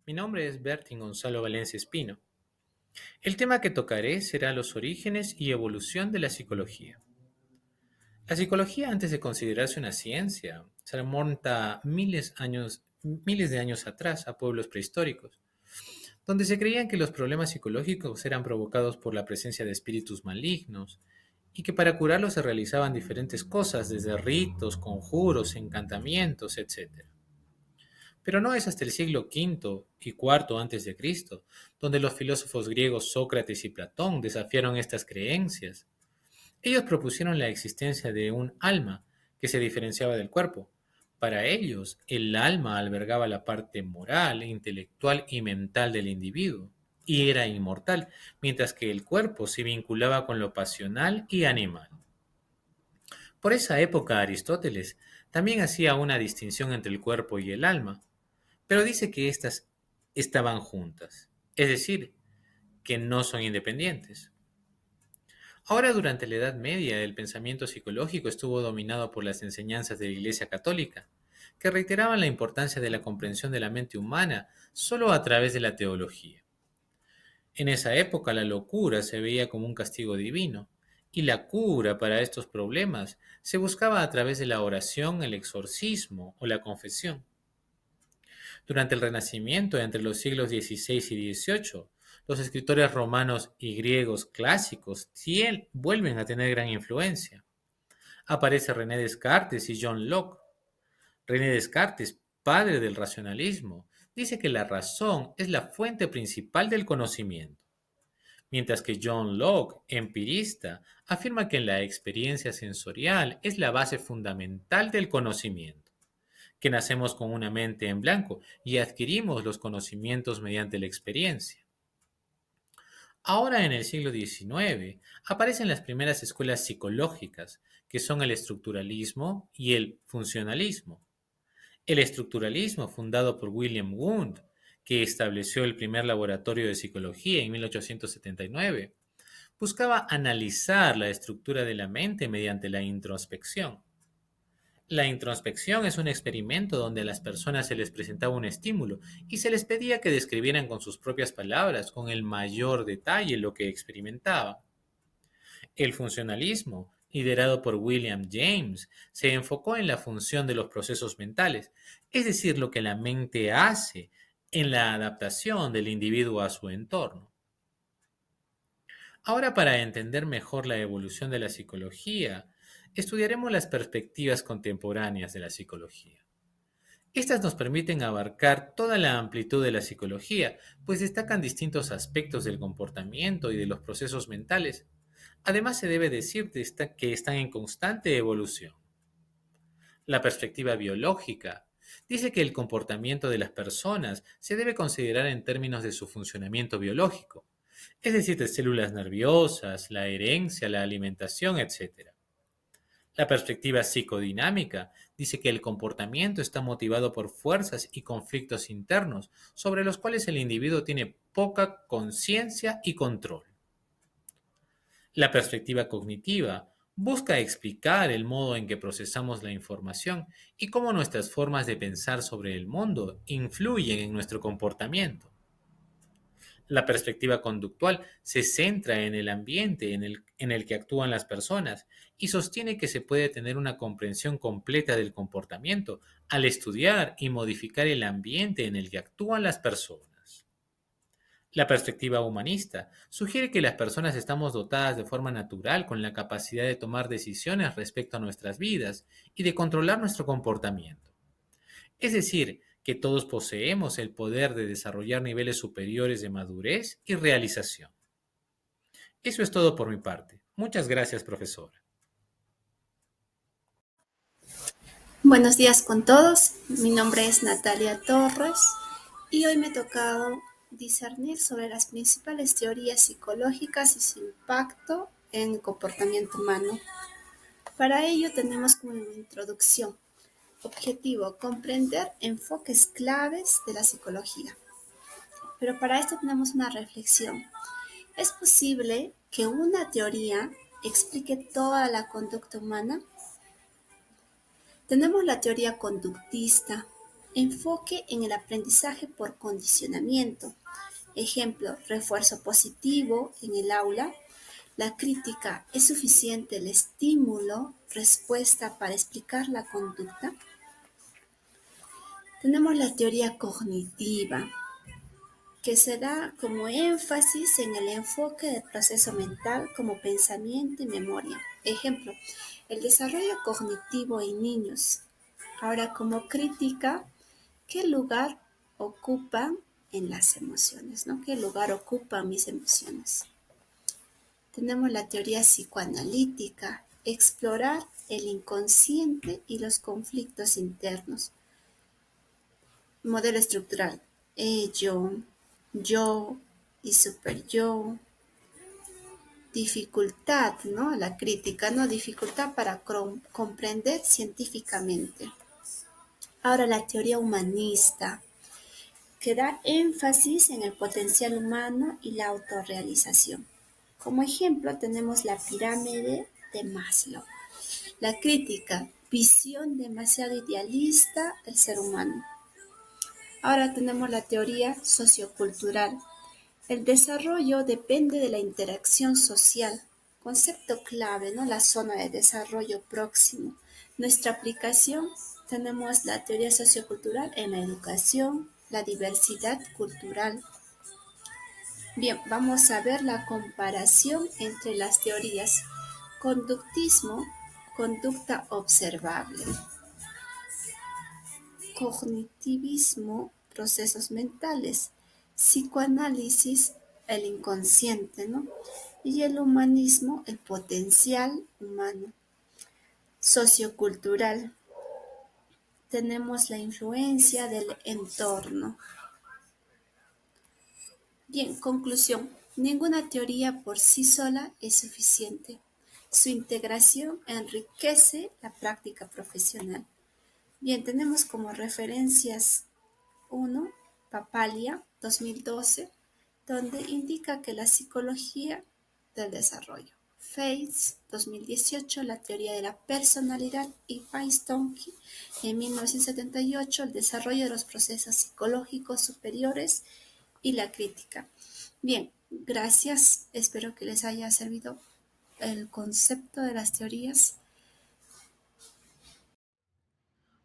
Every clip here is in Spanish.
Mi nombre es Bertin Gonzalo Valencia Espino. El tema que tocaré será los orígenes y evolución de la psicología. La psicología, antes de considerarse una ciencia, se remonta miles de años atrás a pueblos prehistóricos, donde se creían que los problemas psicológicos eran provocados por la presencia de espíritus malignos y que para curarlos se realizaban diferentes cosas, desde ritos, conjuros, encantamientos, etc. Pero no es hasta el siglo V y IV antes de Cristo, donde los filósofos griegos Sócrates y Platón desafiaron estas creencias. Ellos propusieron la existencia de un alma que se diferenciaba del cuerpo. Para ellos, el alma albergaba la parte moral, intelectual y mental del individuo, y era inmortal, mientras que el cuerpo se vinculaba con lo pasional y animal. Por esa época Aristóteles también hacía una distinción entre el cuerpo y el alma, pero dice que éstas estaban juntas, es decir, que no son independientes. Ahora, durante la Edad Media, el pensamiento psicológico estuvo dominado por las enseñanzas de la Iglesia Católica, que reiteraban la importancia de la comprensión de la mente humana solo a través de la teología. En esa época, la locura se veía como un castigo divino, y la cura para estos problemas se buscaba a través de la oración, el exorcismo o la confesión. Durante el Renacimiento, entre los siglos XVI y XVIII, los escritores romanos y griegos clásicos vuelven a tener gran influencia. Aparece René Descartes y John Locke. René Descartes, padre del racionalismo, dice que la razón es la fuente principal del conocimiento, mientras que John Locke, empirista, afirma que la experiencia sensorial es la base fundamental del conocimiento, que nacemos con una mente en blanco y adquirimos los conocimientos mediante la experiencia. Ahora, en el siglo XIX, aparecen las primeras escuelas psicológicas, que son el estructuralismo y el funcionalismo. El estructuralismo, fundado por William Wundt, que estableció el primer laboratorio de psicología en 1879, buscaba analizar la estructura de la mente mediante la introspección. La introspección es un experimento donde a las personas se les presentaba un estímulo y se les pedía que describieran con sus propias palabras, con el mayor detalle, lo que experimentaban. El funcionalismo, liderado por William James, se enfocó en la función de los procesos mentales, es decir, lo que la mente hace en la adaptación del individuo a su entorno. Ahora, para entender mejor la evolución de la psicología, estudiaremos las perspectivas contemporáneas de la psicología. Estas nos permiten abarcar toda la amplitud de la psicología, pues destacan distintos aspectos del comportamiento y de los procesos mentales. Además, se debe decir que están en constante evolución. La perspectiva biológica dice que el comportamiento de las personas se debe considerar en términos de su funcionamiento biológico, es decir, de células nerviosas, la herencia, la alimentación, etc. La perspectiva psicodinámica dice que el comportamiento está motivado por fuerzas y conflictos internos sobre los cuales el individuo tiene poca conciencia y control. La perspectiva cognitiva busca explicar el modo en que procesamos la información y cómo nuestras formas de pensar sobre el mundo influyen en nuestro comportamiento. La perspectiva conductual se centra en el ambiente en el que actúan las personas y sostiene que se puede tener una comprensión completa del comportamiento al estudiar y modificar el ambiente en el que actúan las personas. La perspectiva humanista sugiere que las personas estamos dotadas de forma natural con la capacidad de tomar decisiones respecto a nuestras vidas y de controlar nuestro comportamiento. Es decir, que todos poseemos el poder de desarrollar niveles superiores de madurez y realización. Eso es todo por mi parte. Muchas gracias, profesora. Buenos días con todos, mi nombre es Natalia Torres y hoy me ha tocado discernir sobre las principales teorías psicológicas y su impacto en el comportamiento humano. Para ello tenemos como introducción, objetivo, comprender enfoques claves de la psicología. Pero para esto tenemos una reflexión. ¿Es posible que una teoría explique toda la conducta humana? Tenemos la teoría conductista, Enfoque en el aprendizaje por condicionamiento. Ejemplo, refuerzo positivo en el aula. La crítica es suficiente el estímulo, respuesta para explicar la conducta. Tenemos la teoría cognitiva, que se da como énfasis en el enfoque del proceso mental como pensamiento y memoria. Ejemplo, el desarrollo cognitivo en niños. Ahora, como crítica, ¿qué lugar ocupan en las emociones? ¿No? ¿Qué lugar ocupan mis emociones? Tenemos la teoría psicoanalítica, explorar el inconsciente y los conflictos internos. Modelo estructural, yo y superyo. Dificultad, ¿no? La crítica, ¿no? Dificultad para comprender científicamente. Ahora la teoría humanista, que da énfasis en el potencial humano y la autorrealización. Como ejemplo tenemos la pirámide de Maslow. La crítica, visión demasiado idealista del ser humano. Ahora tenemos la teoría sociocultural. El desarrollo depende de la interacción social. Concepto clave, ¿no? La zona de desarrollo próximo. Nuestra aplicación, tenemos la teoría sociocultural en la educación, la diversidad cultural. Bien, vamos a ver la comparación entre las teorías. Conductismo, conducta observable. Cognitivismo, procesos mentales. Psicoanálisis, el inconsciente, ¿no? Y el humanismo, el potencial humano. Sociocultural, tenemos la influencia del entorno. Bien, conclusión. Ninguna teoría por sí sola es suficiente. Su integración enriquece la práctica profesional. Bien, tenemos como referencias 1, Papalia, 2012, donde indica que la psicología del desarrollo. Faith, 2018, la teoría de la personalidad, y Feinstock, en 1978, el desarrollo de los procesos psicológicos superiores y la crítica. Bien, gracias. Espero que les haya servido el concepto de las teorías.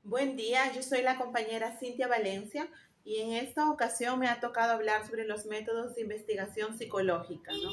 Buen día, yo soy la compañera Cintia Valencia y en esta ocasión me ha tocado hablar sobre los métodos de investigación psicológica, ¿no?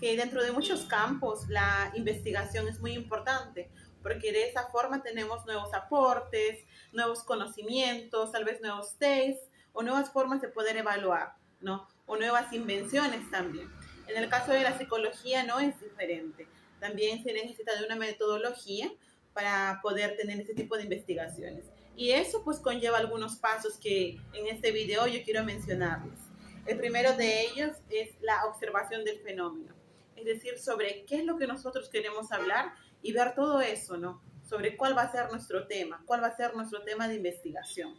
Que dentro de muchos campos la investigación es muy importante porque de esa forma tenemos nuevos aportes, nuevos conocimientos, tal vez nuevos tests o nuevas formas de poder evaluar, ¿no? O nuevas invenciones también. En el caso de la psicología no es diferente. También se necesita de una metodología para poder tener este tipo de investigaciones. Y eso pues conlleva algunos pasos que en este video yo quiero mencionarles. El primero de ellos es la observación del fenómeno, es decir, sobre qué es lo que nosotros queremos hablar y ver todo eso, ¿no? Sobre cuál va a ser nuestro tema, cuál va a ser nuestro tema de investigación.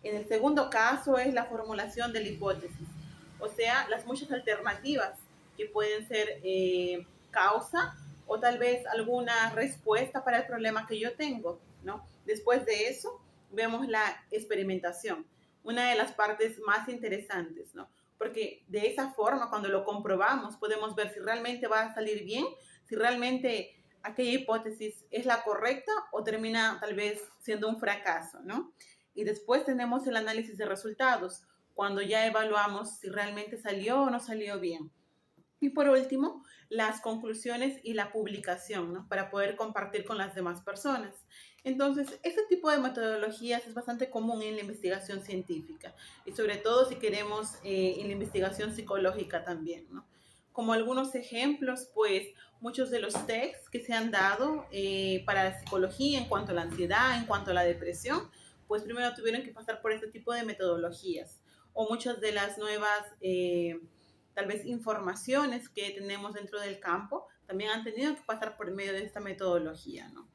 En el segundo caso es la formulación de la hipótesis, o sea, las muchas alternativas que pueden ser causa o tal vez alguna respuesta para el problema que yo tengo, ¿no? Después de eso, vemos la experimentación, una de las partes más interesantes, ¿no? Porque de esa forma, cuando lo comprobamos, podemos ver si realmente va a salir bien, si realmente aquella hipótesis es la correcta o termina tal vez siendo un fracaso, ¿no? Y después tenemos el análisis de resultados, cuando ya evaluamos si realmente salió o no salió bien. Y por último, las conclusiones y la publicación, ¿no? Para poder compartir con las demás personas. Entonces, este tipo de metodologías es bastante común en la investigación científica y sobre todo si queremos en la investigación psicológica también, ¿no? Como algunos ejemplos, pues muchos de los textos que se han dado para la psicología en cuanto a la ansiedad, en cuanto a la depresión, pues primero tuvieron que pasar por este tipo de metodologías. O muchas de las nuevas tal vez informaciones que tenemos dentro del campo, también han tenido que pasar por medio de esta metodología, ¿no?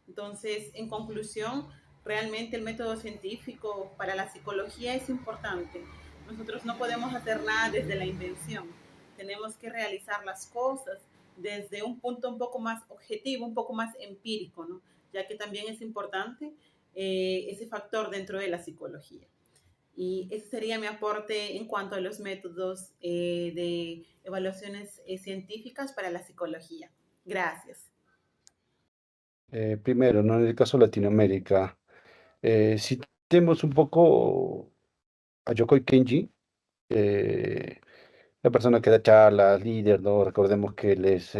Entonces, en conclusión, realmente el método científico para la psicología es importante. Nosotros no podemos hacer nada desde la invención. Tenemos que realizar las cosas desde un punto un poco más objetivo, un poco más empírico, ¿no? Ya que también es importante ese factor dentro de la psicología. Y ese sería mi aporte en cuanto a los métodos de evaluaciones científicas para la psicología. Gracias. Primero, ¿no? En el caso de Latinoamérica, si tenemos un poco a Yokoi Kenji, eh, la persona que da charlas, líder, ¿no? Recordemos que él es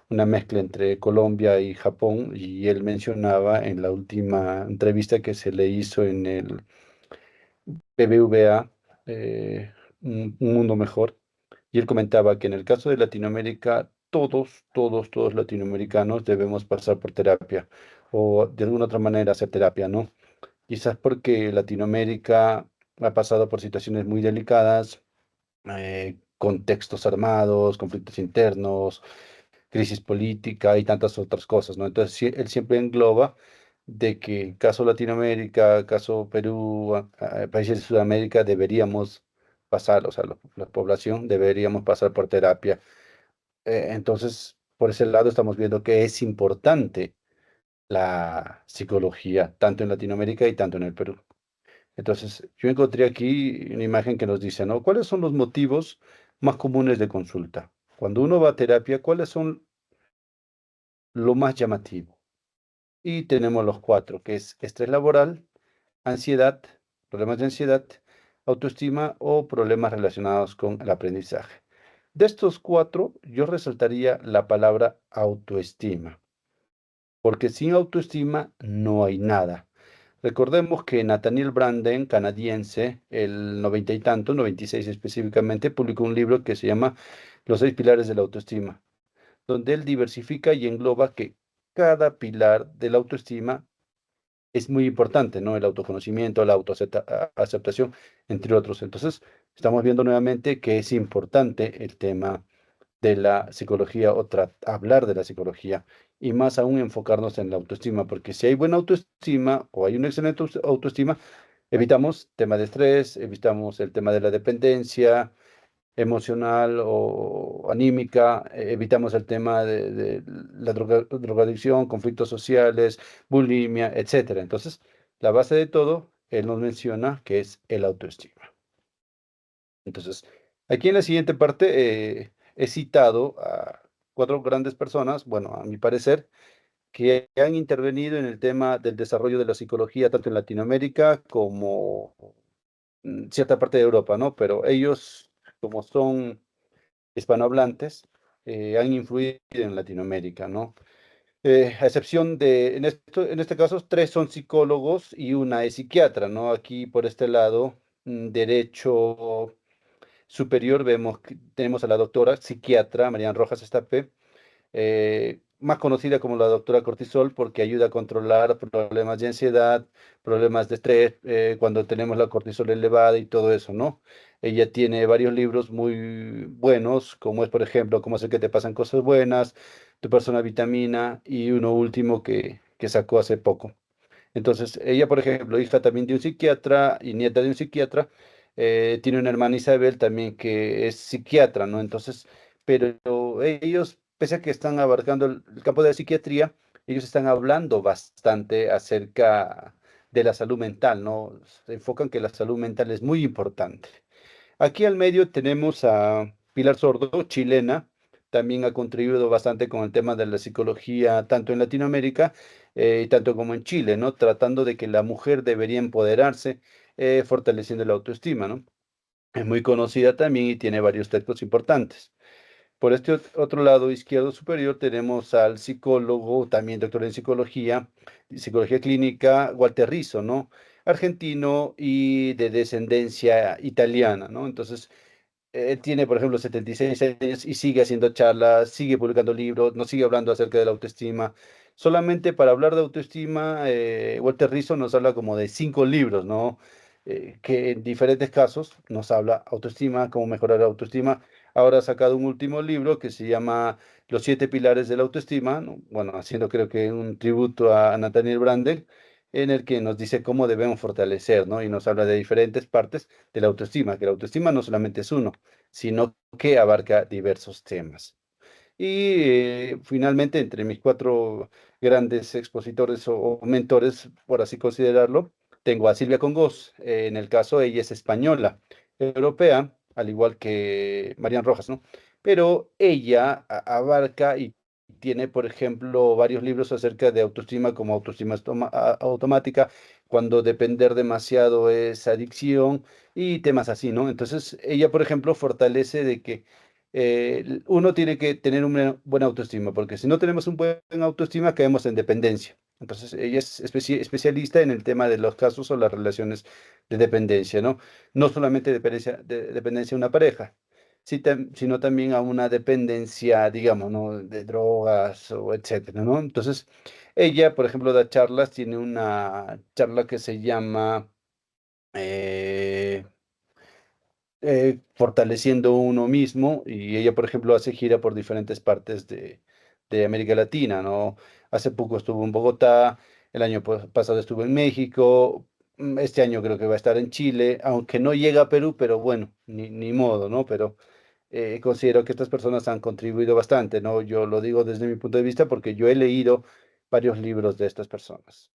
una mezcla entre Colombia y Japón, y él mencionaba en la última entrevista que se le hizo en el BBVA, un mundo mejor, y él comentaba que en el caso de Latinoamérica, todos latinoamericanos debemos pasar por terapia, o de alguna otra manera hacer terapia, ¿no? Quizás porque Latinoamérica ha pasado por situaciones muy delicadas, contextos armados, conflictos internos, crisis política y tantas otras cosas, ¿no? Entonces, él siempre engloba de que caso Latinoamérica, caso Perú, países de Sudamérica, deberíamos pasar, o sea, la población deberíamos pasar por terapia. Entonces, por ese lado estamos viendo que es importante la psicología, tanto en Latinoamérica y tanto en el Perú. Entonces, yo encontré aquí una imagen que nos dice, ¿no? ¿Cuáles son los motivos más comunes de consulta? Cuando uno va a terapia, ¿cuáles son lo más llamativo? Y tenemos los cuatro, que es estrés laboral, ansiedad, problemas de ansiedad, autoestima o problemas relacionados con el aprendizaje. De estos cuatro, yo resaltaría la palabra autoestima, porque sin autoestima no hay nada. Recordemos que Nathaniel Branden, canadiense, el 90 y tanto, 96 específicamente, publicó un libro que se llama Los 6 pilares de la autoestima, donde él diversifica y engloba que cada pilar de la autoestima es muy importante, ¿no? El autoconocimiento, la autoaceptación, entre otros. Entonces, estamos viendo nuevamente que es importante el tema de la psicología o hablar de la psicología y más aún enfocarnos en la autoestima, porque si hay buena autoestima o hay una excelente autoestima, evitamos tema de estrés, evitamos el tema de la dependencia emocional o anímica, evitamos el tema de la drogadicción, conflictos sociales, bulimia, etcétera. Entonces, la base de todo, él nos menciona que es el autoestima. Entonces, aquí en la siguiente parte he citado a cuatro grandes personas, bueno, a mi parecer, que han intervenido en el tema del desarrollo de la psicología, tanto en Latinoamérica como cierta parte de Europa, ¿no? Pero ellos, como son hispanohablantes, han influido en Latinoamérica, ¿no? A excepción de, en este caso, tres son psicólogos y una es psiquiatra, ¿no? Aquí por este lado, derecho superior, vemos que tenemos a la doctora psiquiatra Marian Rojas Estapé, más conocida como la doctora Cortisol porque ayuda a controlar problemas de ansiedad, problemas de estrés, cuando tenemos la cortisol elevada y todo eso, ¿no? Ella tiene varios libros muy buenos, como es, por ejemplo, Cómo hacer que te pasan cosas buenas, Tu persona vitamina y uno último que sacó hace poco. Entonces, ella, por ejemplo, hija también de un psiquiatra y nieta de un psiquiatra, tiene una hermana Isabel también que es psiquiatra, ¿no? Entonces, pero ellos, pese a que están abarcando el campo de la psiquiatría, ellos están hablando bastante acerca de la salud mental, ¿no? Se enfocan que la salud mental es muy importante. Aquí al medio tenemos a Pilar Sordo, chilena, también ha contribuido bastante con el tema de la psicología, tanto en Latinoamérica y tanto como en Chile, ¿no? Tratando de que la mujer debería empoderarse, fortaleciendo la autoestima, ¿no? Es muy conocida también y tiene varios textos importantes. Por este otro lado izquierdo superior tenemos al psicólogo, también doctor en psicología, psicología clínica, Walter Rizzo, ¿no? Argentino y de descendencia italiana, ¿no? Entonces, él tiene, por ejemplo, 76 años y sigue haciendo charlas, sigue publicando libros, nos sigue hablando acerca de la autoestima. Solamente para hablar de autoestima, Walter Rizzo nos habla como de 5 libros, ¿no? Que en diferentes casos nos habla autoestima, cómo mejorar la autoestima. Ahora ha sacado un último libro que se llama Los 7 pilares de la autoestima, ¿no? Bueno, haciendo creo que un tributo a Nathaniel Branden, en el que nos dice cómo debemos fortalecer, ¿no? Y nos habla de diferentes partes de la autoestima, que la autoestima no solamente es uno, sino que abarca diversos temas. Y finalmente, entre mis cuatro grandes expositores o mentores, por así considerarlo, tengo a Silvia Congos. En el caso, ella es española, europea, al igual que Marian Rojas, ¿no? Pero ella abarca y tiene, por ejemplo, varios libros acerca de autoestima, como autoestima automática, cuando depender demasiado es adicción y temas así, ¿no? Entonces, ella, por ejemplo, fortalece de que uno tiene que tener una buena autoestima, porque si no tenemos un buen autoestima, caemos en dependencia. Entonces, ella es especialista en el tema de los casos o las relaciones de dependencia, ¿no? No solamente dependencia de una pareja, sino también a una dependencia, digamos, ¿no? De drogas o etcétera, ¿no? Entonces, ella, por ejemplo, da charlas, tiene una charla que se llama eh, Fortaleciendo uno mismo, y ella, por ejemplo, hace gira por diferentes partes de América Latina, ¿no? Hace poco estuvo en Bogotá, el año pasado estuvo en México, este año creo que va a estar en Chile, aunque no llega a Perú, pero bueno, ni modo, ¿no? Pero considero que estas personas han contribuido bastante, ¿no? Yo lo digo desde mi punto de vista porque yo he leído varios libros de estas personas.